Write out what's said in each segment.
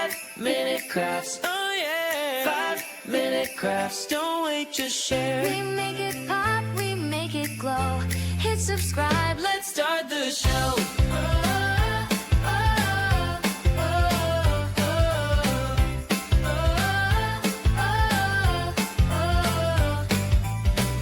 5-minute crafts. Oh yeah. 5-minute crafts. Don't wait, just share. We make it pop, we make it glow. Hit subscribe, let's start the show.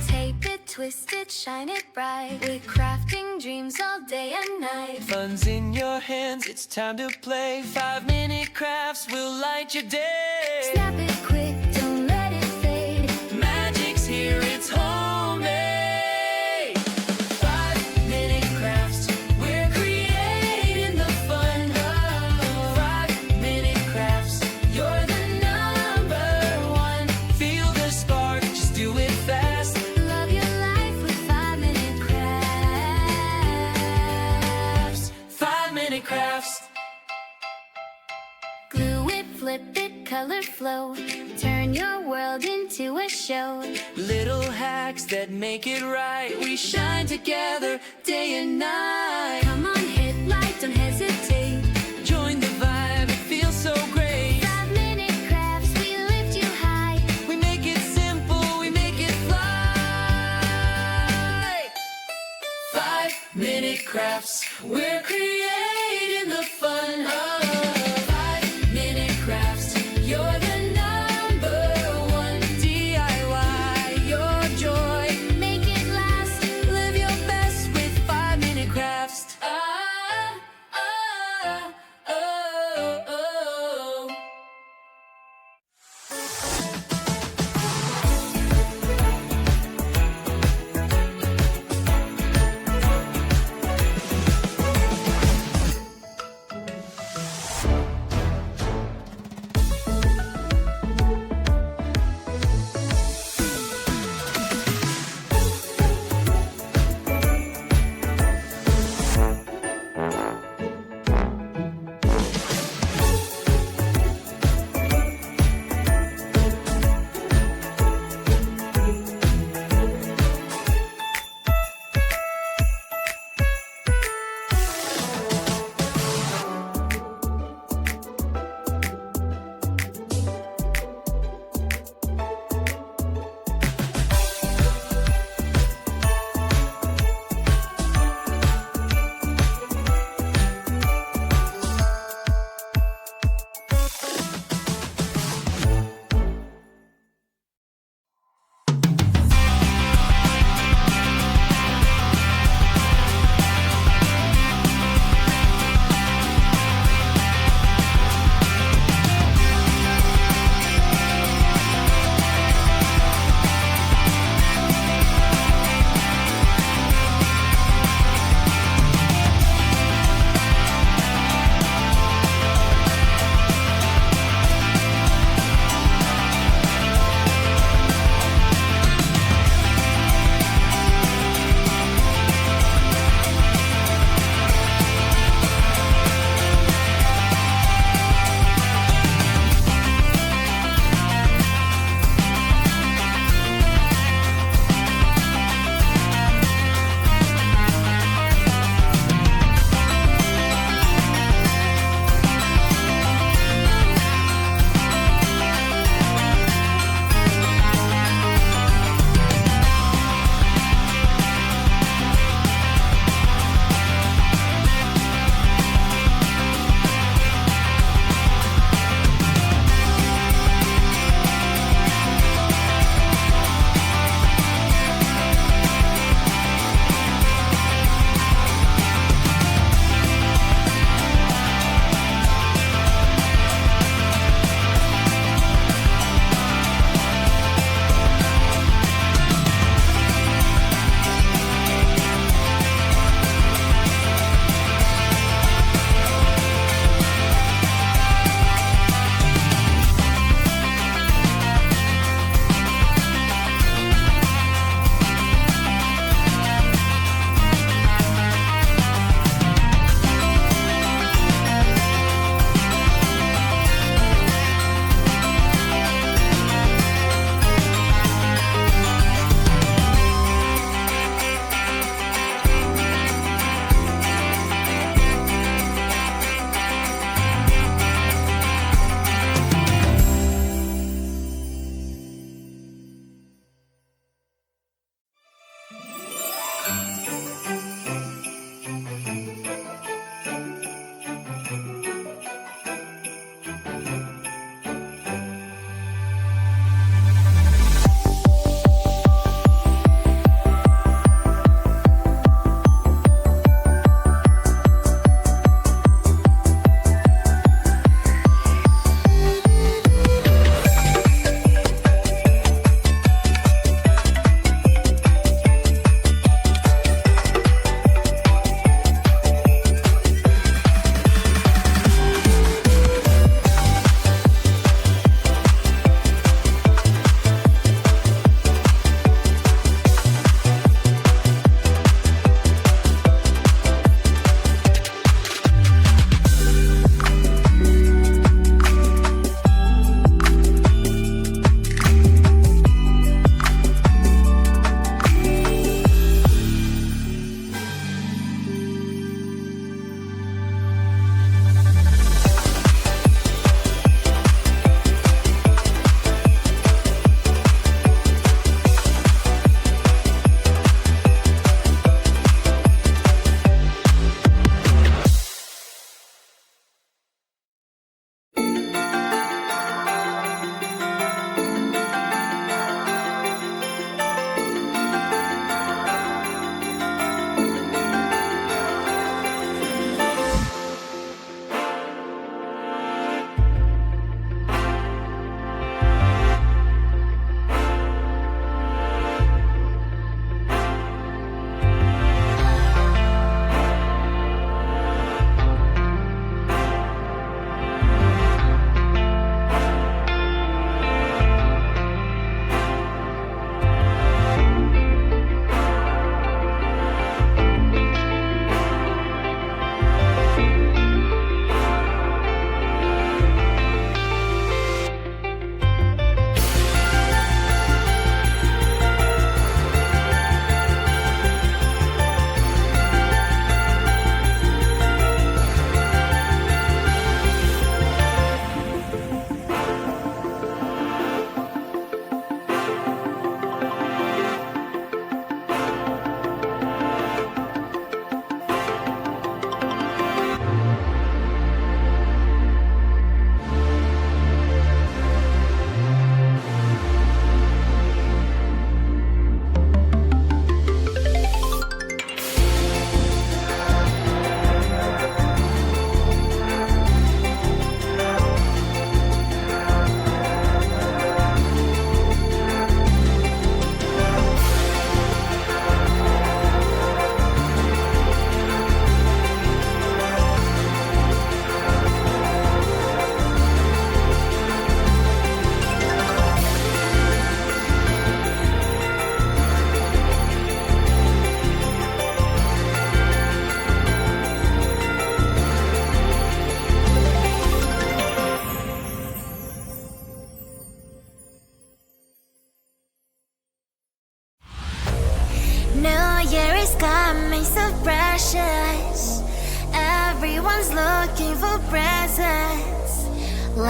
Tape it, twist it, shine it bright. We're crafting dreams all day and night. Fun's in your hands, it's time to play. 5-minute crafts will light your day. Snap it quick, don't let it fade. Magic's here, it's homemade. 5-minute crafts, we're creating the fun. 5-minute crafts, you're the #1. Feel the spark, just do it fast. Love your life with 5-minute crafts. 5-minute crafts. Glue it, flip it, color flow. Turn your world into a show. Little hacks that make it right. We shine together day and night. Come on, hit like, don't hesitate. Join the vibe, it feels so great. 5-minute crafts, we lift you high. We make it simple, we make it fly. 5-minute crafts, we're creating the fun. 5-minute crafts, you're the #1. DIY your joy. Make it last. Live your best with 5-minute crafts.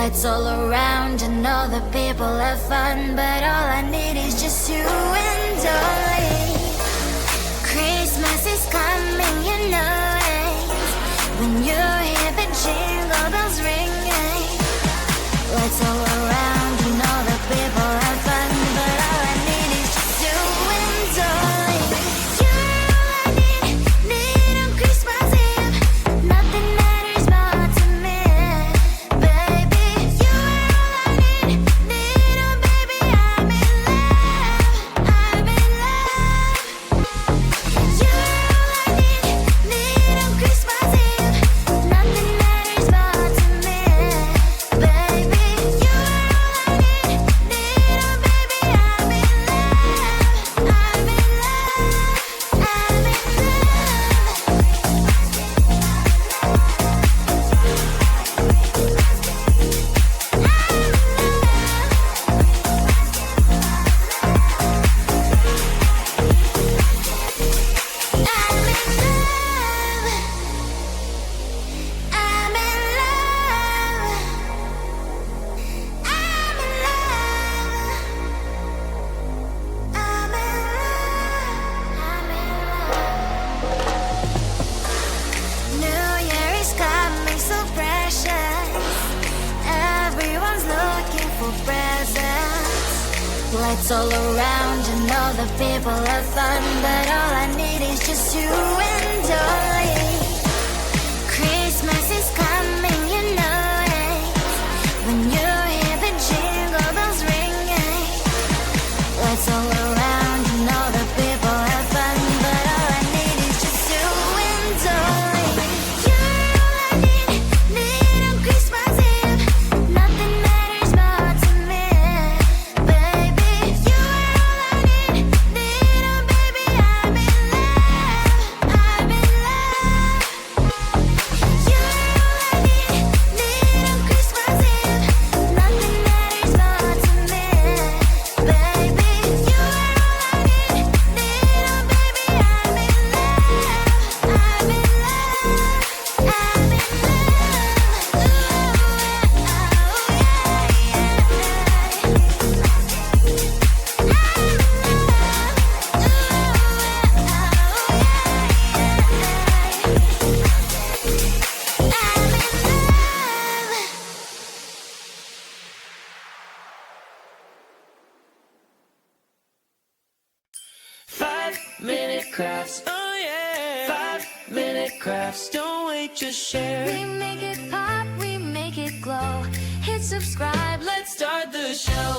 Lights all around and all the people have fun, but all I need is just you and I. Christmas is coming, you know it. When you hear the jingle bells ringing, lights all around and all the people have fun, but all I need is just you and I. You're all I need on Christmas Eve. Nothing matters more to me, baby. You're all I need oh baby, I'm in love, I'm in love. You're all I need on Christmas Eve. Nothing matters more to me, baby. You're all I need oh baby, I'm in love, I'm in love, I'm in New Year is coming so precious. Everyone's looking for presents. Lights all around and all the people have fun, but all I need is just you and I. Christmas is coming, you know it. When you hear the jingle bells ringing, lights all around and all the people have fun, but all I need is just you and I. You're all I need on Christmas Eve. Nothing matters more to me, baby. You're all I need oh baby, I'm in love, I'm in love. You're all I need on Christmas Eve. Nothing matters more to me, baby. You're all I need oh baby, I'm in love, I'm in love, I'm in Five-minute crafts, oh yeah. 5-minute crafts, don't wait, just share. We make it pop, we make it glow. Hit subscribe, let's Start the show.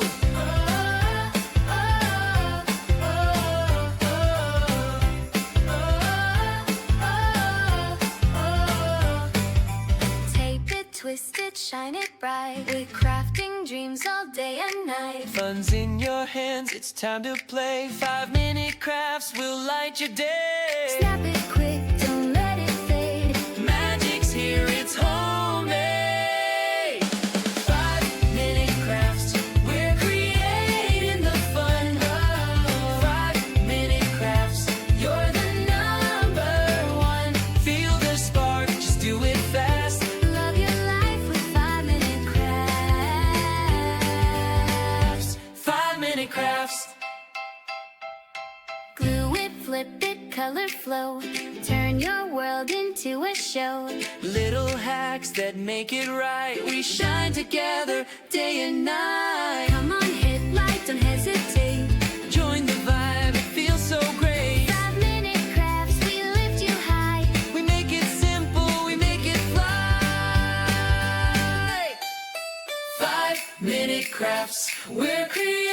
tape it, twist it, shine it bright. We're crafting dreams all day and night. Fun's in your hands, it's time to play. 5-minute crafts will light your day. Snap it quick, don't let it fade. Magic's here, it's homemade. 5-minute crafts, we're creating the fun. 5-minute crafts, you're the #1. Feel the spark, just do it fast. Love your life with 5-minute crafts. 5-minute crafts. Glue it, flip it, color flow. Turn your world into a show. Little hacks that make it right. We shine together day and night. Come on, hit like, don't hesitate. Join the vibe, it feels so great. 5-minute crafts, we lift you high. We make it simple, we make it fly. 5-minute crafts, we're creating